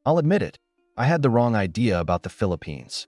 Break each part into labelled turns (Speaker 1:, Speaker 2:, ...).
Speaker 1: I'll admit it, I had the wrong idea about the Philippines.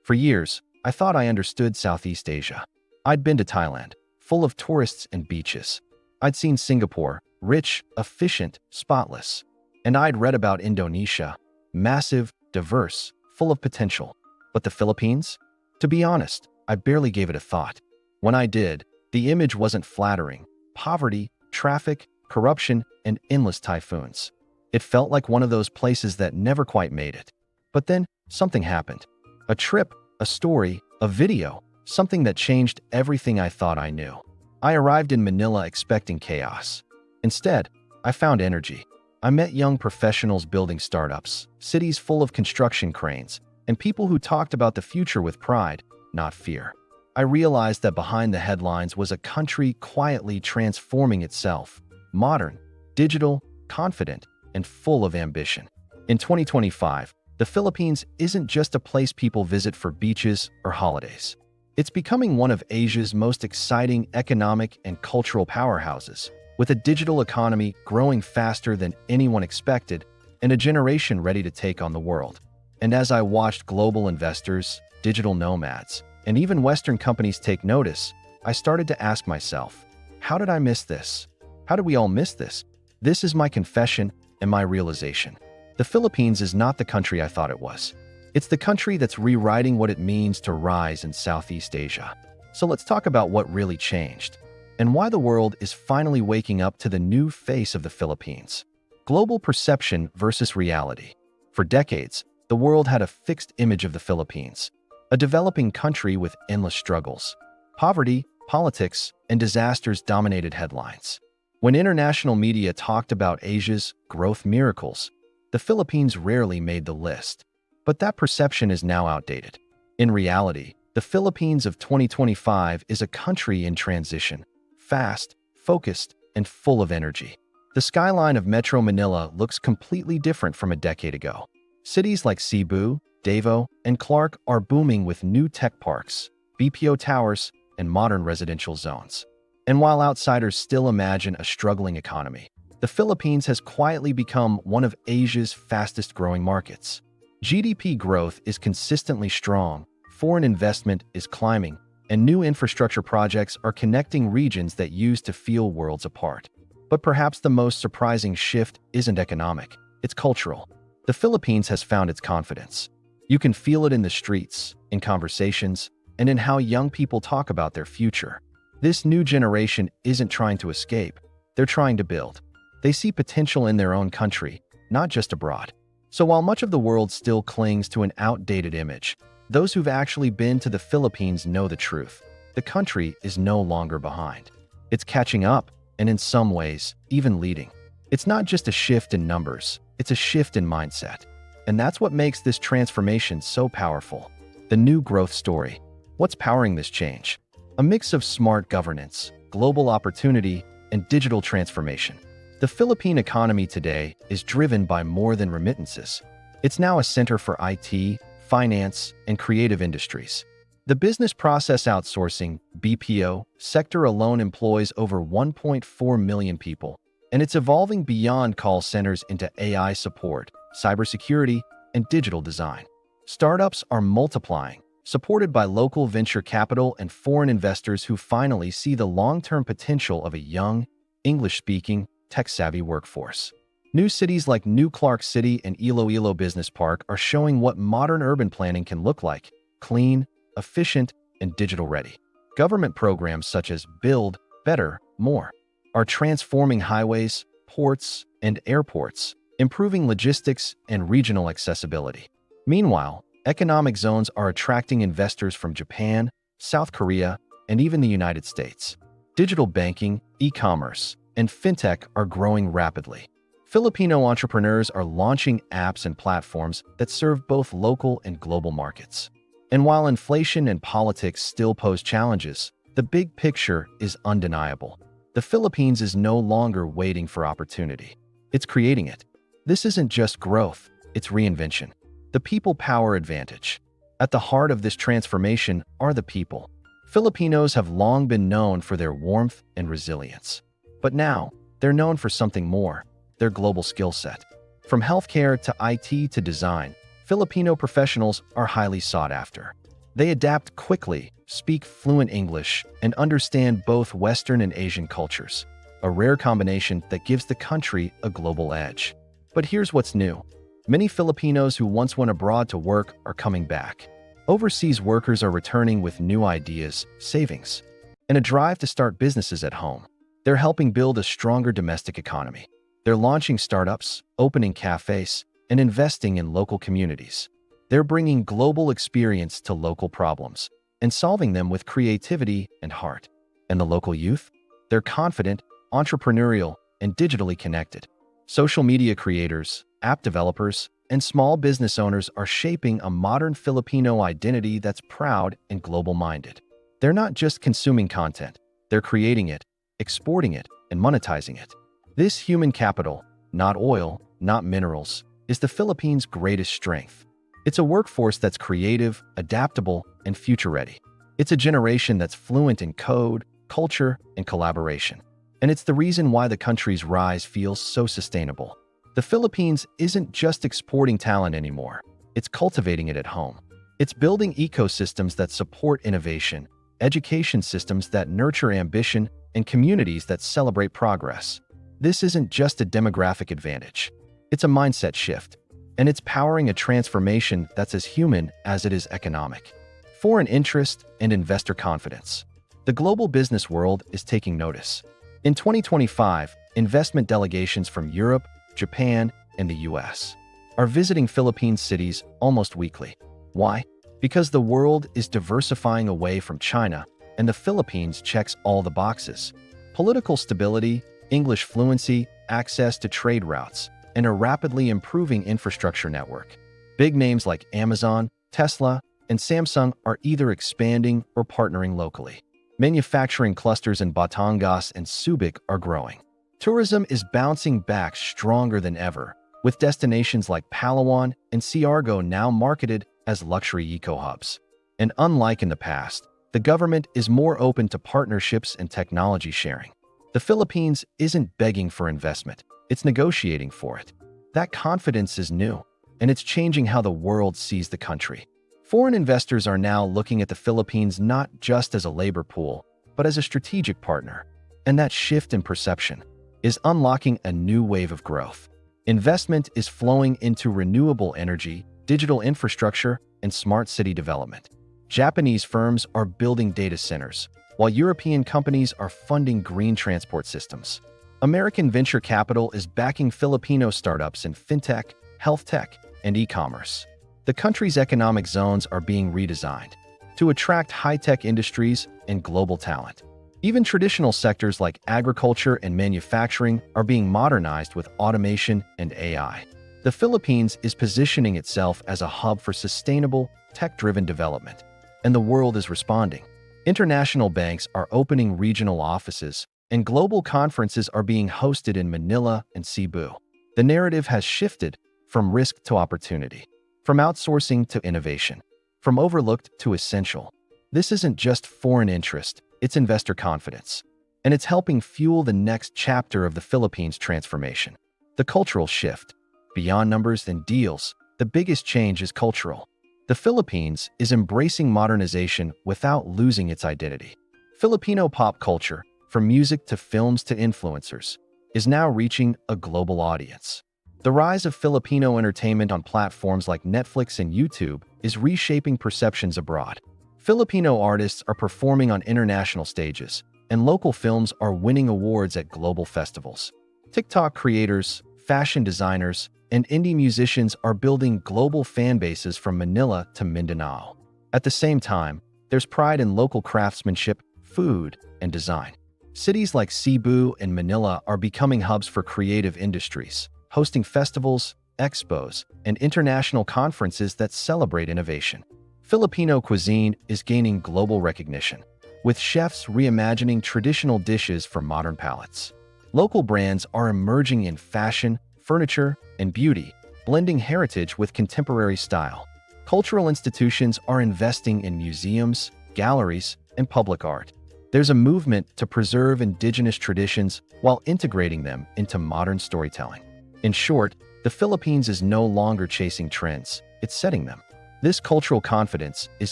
Speaker 1: For years, I thought I understood Southeast Asia. I'd been to Thailand, full of tourists and beaches. I'd seen Singapore, rich, efficient, spotless. And I'd read about Indonesia, massive, diverse, full of potential. But the Philippines? To be honest, I barely gave it a thought. When I did, the image wasn't flattering. Poverty, traffic, corruption, and endless typhoons. It felt like one of those places that never quite made it. But then, something happened. A trip, a story, a video, something that changed everything I thought I knew. I arrived in Manila expecting chaos. Instead, I found energy. I met young professionals building startups, cities full of construction cranes, and people who talked about the future with pride, not fear. I realized that behind the headlines was a country quietly transforming itself, modern, digital, confident, and full of ambition. In 2025, the Philippines isn't just a place people visit for beaches or holidays. It's becoming one of Asia's most exciting economic and cultural powerhouses, with a digital economy growing faster than anyone expected and a generation ready to take on the world. And as I watched global investors, digital nomads, and even Western companies take notice, I started to ask myself, how did I miss this? How did we all miss this? This is my confession and my realization. The Philippines is not the country I thought it was. It's the country that's rewriting what it means to rise in Southeast Asia. So let's talk about what really changed, and why the world is finally waking up to the new face of the Philippines. Global perception versus reality. For decades, the world had a fixed image of the Philippines, a developing country with endless struggles. Poverty, politics, and disasters dominated headlines. When international media talked about Asia's growth miracles, the Philippines rarely made the list. But that perception is now outdated. In reality, the Philippines of 2025 is a country in transition, fast, focused, and full of energy. The skyline of Metro Manila looks completely different from a decade ago. Cities like Cebu, Davao, and Clark are booming with new tech parks, BPO towers, and modern residential zones. And while outsiders still imagine a struggling economy, the Philippines has quietly become one of Asia's fastest-growing markets. GDP growth is consistently strong, foreign investment is climbing, and new infrastructure projects are connecting regions that used to feel worlds apart. But perhaps the most surprising shift isn't economic, it's cultural. The Philippines has found its confidence. You can feel it in the streets, in conversations, and in how young people talk about their future. This new generation isn't trying to escape, they're trying to build. They see potential in their own country, not just abroad. So while much of the world still clings to an outdated image, those who've actually been to the Philippines know the truth. The country is no longer behind. It's catching up, and in some ways, even leading. It's not just a shift in numbers, it's a shift in mindset. And that's what makes this transformation so powerful. The new growth story. What's powering this change? A mix of smart governance, global opportunity, and digital transformation. The Philippine economy today is driven by more than remittances. It's now a center for IT, finance, and creative industries. The business process outsourcing (BPO) sector alone employs over 1.4 million people, and it's evolving beyond call centers into AI support, cybersecurity, and digital design. Startups are multiplying, supported by local venture capital and foreign investors who finally see the long-term potential of a young, English-speaking, tech-savvy workforce. New cities like New Clark City and Iloilo Business Park are showing what modern urban planning can look like: clean, efficient, and digital-ready. Government programs such as Build, Better, More are transforming highways, ports, and airports, improving logistics and regional accessibility. Meanwhile, economic zones are attracting investors from Japan, South Korea, and even the United States. Digital banking, e-commerce, and fintech are growing rapidly. Filipino entrepreneurs are launching apps and platforms that serve both local and global markets. And while inflation and politics still pose challenges, the big picture is undeniable. The Philippines is no longer waiting for opportunity. It's creating it. This isn't just growth, it's reinvention. The people power advantage. At the heart of this transformation are the people. Filipinos have long been known for their warmth and resilience. But now, they're known for something more: their global skill set. From healthcare to IT to design, Filipino professionals are highly sought after. They adapt quickly, speak fluent English, and understand both Western and Asian cultures, a rare combination that gives the country a global edge. But here's what's new. Many Filipinos who once went abroad to work are coming back. Overseas workers are returning with new ideas, savings, and a drive to start businesses at home. They're helping build a stronger domestic economy. They're launching startups, opening cafes, and investing in local communities. They're bringing global experience to local problems and solving them with creativity and heart. And the local youth? They're confident, entrepreneurial, and digitally connected. Social media creators, app developers, and small business owners are shaping a modern Filipino identity that's proud and global-minded. They're not just consuming content, they're creating it, exporting it, and monetizing it. This human capital, not oil, not minerals, is the Philippines' greatest strength. It's a workforce that's creative, adaptable, and future-ready. It's a generation that's fluent in code, culture, and collaboration. And it's the reason why the country's rise feels so sustainable. The Philippines isn't just exporting talent anymore. It's cultivating it at home. It's building ecosystems that support innovation, education systems that nurture ambition, and communities that celebrate progress. This isn't just a demographic advantage. It's a mindset shift, and it's powering a transformation that's as human as it is economic. Foreign interest and investor confidence. The global business world is taking notice. In 2025, investment delegations from Europe, Japan, and the US are visiting Philippine cities almost weekly. Why? Because the world is diversifying away from China, and the Philippines checks all the boxes. Political stability, English fluency, access to trade routes, and a rapidly improving infrastructure network. Big names like Amazon, Tesla, and Samsung are either expanding or partnering locally. Manufacturing clusters in Batangas and Subic are growing. Tourism is bouncing back stronger than ever, with destinations like Palawan and Siargao now marketed as luxury eco-hubs. And unlike in the past, the government is more open to partnerships and technology sharing. The Philippines isn't begging for investment, it's negotiating for it. That confidence is new, and it's changing how the world sees the country. Foreign investors are now looking at the Philippines not just as a labor pool, but as a strategic partner. And that shift in perception is unlocking a new wave of growth. Investment is flowing into renewable energy, digital infrastructure, and smart city development. Japanese firms are building data centers, while European companies are funding green transport systems. American venture capital is backing Filipino startups in fintech, health tech, and e-commerce. The country's economic zones are being redesigned to attract high-tech industries and global talent. Even traditional sectors like agriculture and manufacturing are being modernized with automation and AI. The Philippines is positioning itself as a hub for sustainable, tech-driven development, and the world is responding. International banks are opening regional offices, and global conferences are being hosted in Manila and Cebu. The narrative has shifted from risk to opportunity, from outsourcing to innovation, from overlooked to essential. This isn't just foreign interest, it's investor confidence, and it's helping fuel the next chapter of the Philippines' transformation. The cultural shift. Beyond numbers and deals, the biggest change is cultural. The Philippines is embracing modernization without losing its identity. Filipino pop culture, from music to films to influencers, is now reaching a global audience. The rise of Filipino entertainment on platforms like Netflix and YouTube is reshaping perceptions abroad. Filipino artists are performing on international stages, and local films are winning awards at global festivals. TikTok creators, fashion designers, and indie musicians are building global fan bases from Manila to Mindanao. At the same time, there's pride in local craftsmanship, food, and design. Cities like Cebu and Manila are becoming hubs for creative industries, hosting festivals, expos, and international conferences that celebrate innovation. Filipino cuisine is gaining global recognition, with chefs reimagining traditional dishes for modern palates. Local brands are emerging in fashion, furniture, and beauty, blending heritage with contemporary style. Cultural institutions are investing in museums, galleries, and public art. There's a movement to preserve indigenous traditions while integrating them into modern storytelling. In short, the Philippines is no longer chasing trends, it's setting them. This cultural confidence is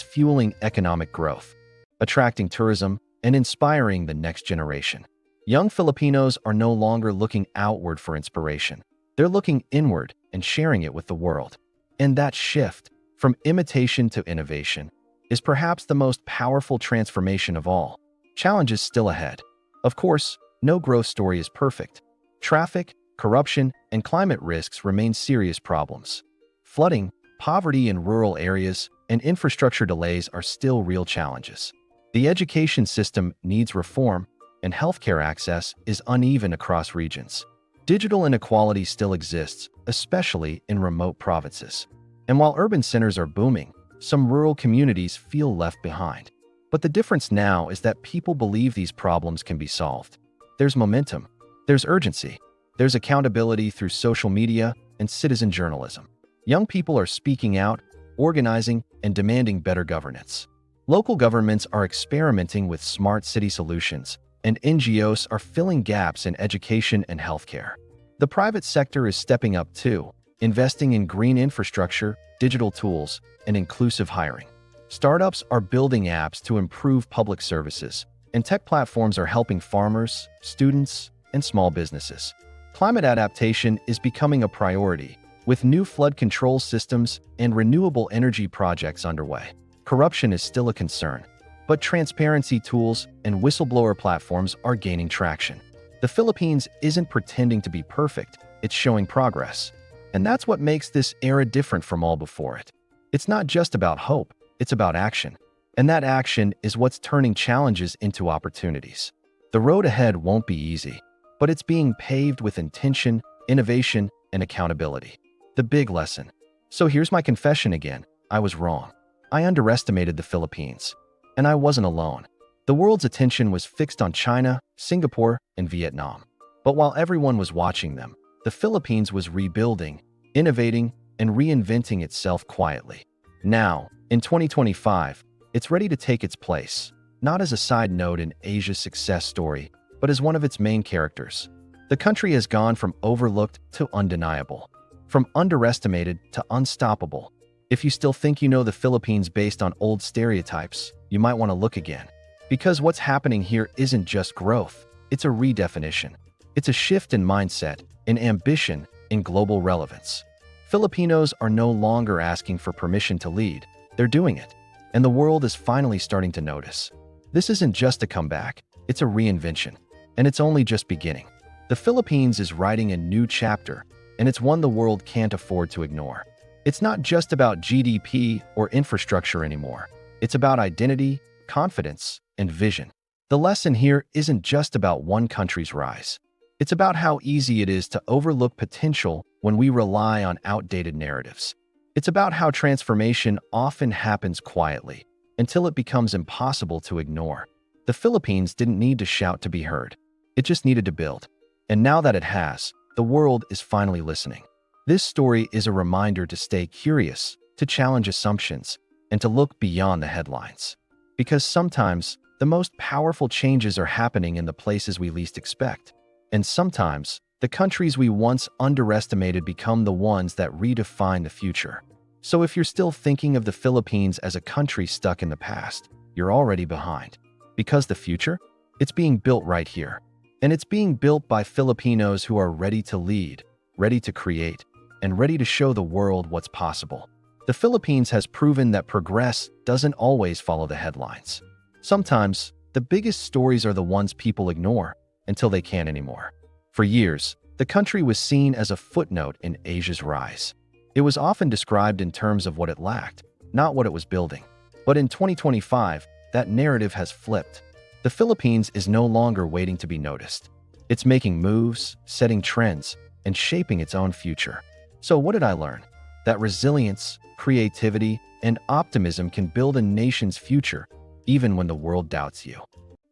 Speaker 1: fueling economic growth, attracting tourism, and inspiring the next generation. Young Filipinos are no longer looking outward for inspiration. They're looking inward and sharing it with the world. And that shift, from imitation to innovation, is perhaps the most powerful transformation of all. Challenges still ahead. Of course, no growth story is perfect. Traffic, corruption, and climate risks remain serious problems. Flooding, poverty in rural areas, and infrastructure delays are still real challenges. The education system needs reform, and healthcare access is uneven across regions. Digital inequality still exists, especially in remote provinces. And while urban centers are booming, some rural communities feel left behind. But the difference now is that people believe these problems can be solved. There's momentum, there's urgency, there's accountability through social media and citizen journalism. Young people are speaking out, organizing, and demanding better governance. Local governments are experimenting with smart city solutions, and NGOs are filling gaps in education and healthcare. The private sector is stepping up too, investing in green infrastructure, digital tools, and inclusive hiring. Startups are building apps to improve public services, and tech platforms are helping farmers, students, and small businesses. Climate adaptation is becoming a priority, with new flood control systems and renewable energy projects underway. Corruption is still a concern, but transparency tools and whistleblower platforms are gaining traction. The Philippines isn't pretending to be perfect, it's showing progress. And that's what makes this era different from all before it. It's not just about hope, it's about action. And that action is what's turning challenges into opportunities. The road ahead won't be easy, but it's being paved with intention, innovation, and accountability. The big lesson. So here's my confession again. I was wrong. I underestimated the Philippines. And I wasn't alone. The world's attention was fixed on China, Singapore, and Vietnam. But while everyone was watching them, the Philippines was rebuilding, innovating, and reinventing itself quietly. Now, in 2025, it's ready to take its place, not as a side note in Asia's success story, but as one of its main characters. The country has gone from overlooked to undeniable, from underestimated to unstoppable. If you still think you know the Philippines based on old stereotypes, you might want to look again. Because what's happening here isn't just growth, it's a redefinition. It's a shift in mindset, in ambition, in global relevance. Filipinos are no longer asking for permission to lead, they're doing it. And the world is finally starting to notice. This isn't just a comeback, it's a reinvention. And it's only just beginning. The Philippines is writing a new chapter, and it's one the world can't afford to ignore. It's not just about GDP or infrastructure anymore. It's about identity, confidence, and vision. The lesson here isn't just about one country's rise. It's about how easy it is to overlook potential when we rely on outdated narratives. It's about how transformation often happens quietly, until it becomes impossible to ignore. The Philippines didn't need to shout to be heard. It just needed to build. And now that it has, the world is finally listening. This story is a reminder to stay curious, to challenge assumptions, and to look beyond the headlines. Because sometimes, the most powerful changes are happening in the places we least expect. And sometimes, the countries we once underestimated become the ones that redefine the future. So if you're still thinking of the Philippines as a country stuck in the past, you're already behind. Because the future? It's being built right here. And it's being built by Filipinos who are ready to lead, ready to create, and ready to show the world what's possible. The Philippines has proven that progress doesn't always follow the headlines. Sometimes, the biggest stories are the ones people ignore until they can't anymore. For years, the country was seen as a footnote in Asia's rise. It was often described in terms of what it lacked, not what it was building. But in 2025, that narrative has flipped. The Philippines is no longer waiting to be noticed. It's making moves, setting trends, and shaping its own future. So what did I learn? That resilience, creativity, and optimism can build a nation's future, even when the world doubts you.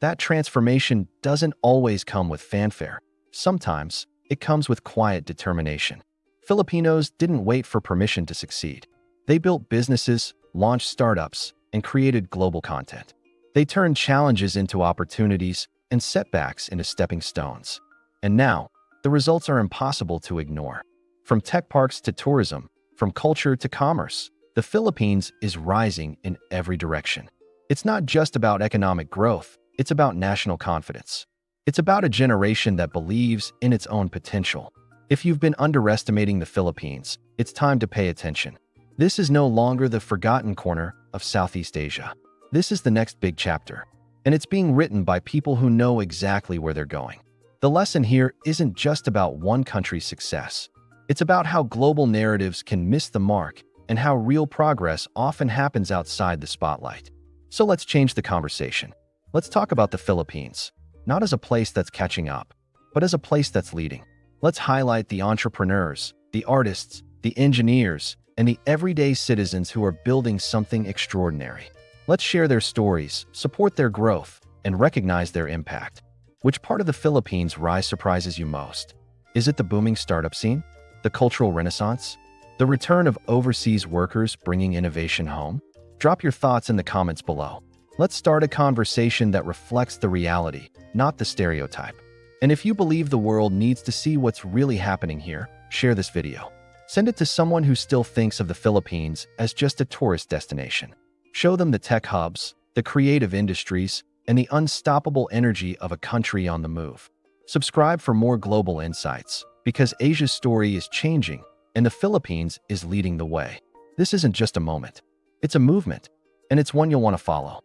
Speaker 1: That transformation doesn't always come with fanfare. Sometimes, it comes with quiet determination. Filipinos didn't wait for permission to succeed. They built businesses, launched startups, and created global content. They turned challenges into opportunities and setbacks into stepping stones. And now, the results are impossible to ignore. From tech parks to tourism, from culture to commerce, the Philippines is rising in every direction. It's not just about economic growth, it's about national confidence. It's about a generation that believes in its own potential. If you've been underestimating the Philippines, it's time to pay attention. This is no longer the forgotten corner of Southeast Asia. This is the next big chapter, and it's being written by people who know exactly where they're going. The lesson here isn't just about one country's success. It's about how global narratives can miss the mark and how real progress often happens outside the spotlight. So let's change the conversation. Let's talk about the Philippines, not as a place that's catching up, but as a place that's leading. Let's highlight the entrepreneurs, the artists, the engineers, and the everyday citizens who are building something extraordinary. Let's share their stories, support their growth, and recognize their impact. Which part of the Philippines' rise surprises you most? Is it the booming startup scene? The cultural renaissance? The return of overseas workers bringing innovation home? Drop your thoughts in the comments below. Let's start a conversation that reflects the reality, not the stereotype. And if you believe the world needs to see what's really happening here, share this video. Send it to someone who still thinks of the Philippines as just a tourist destination. Show them the tech hubs, the creative industries, and the unstoppable energy of a country on the move. Subscribe for more global insights, because Asia's story is changing and the Philippines is leading the way. This isn't just a moment. It's a movement, and it's one you'll want to follow.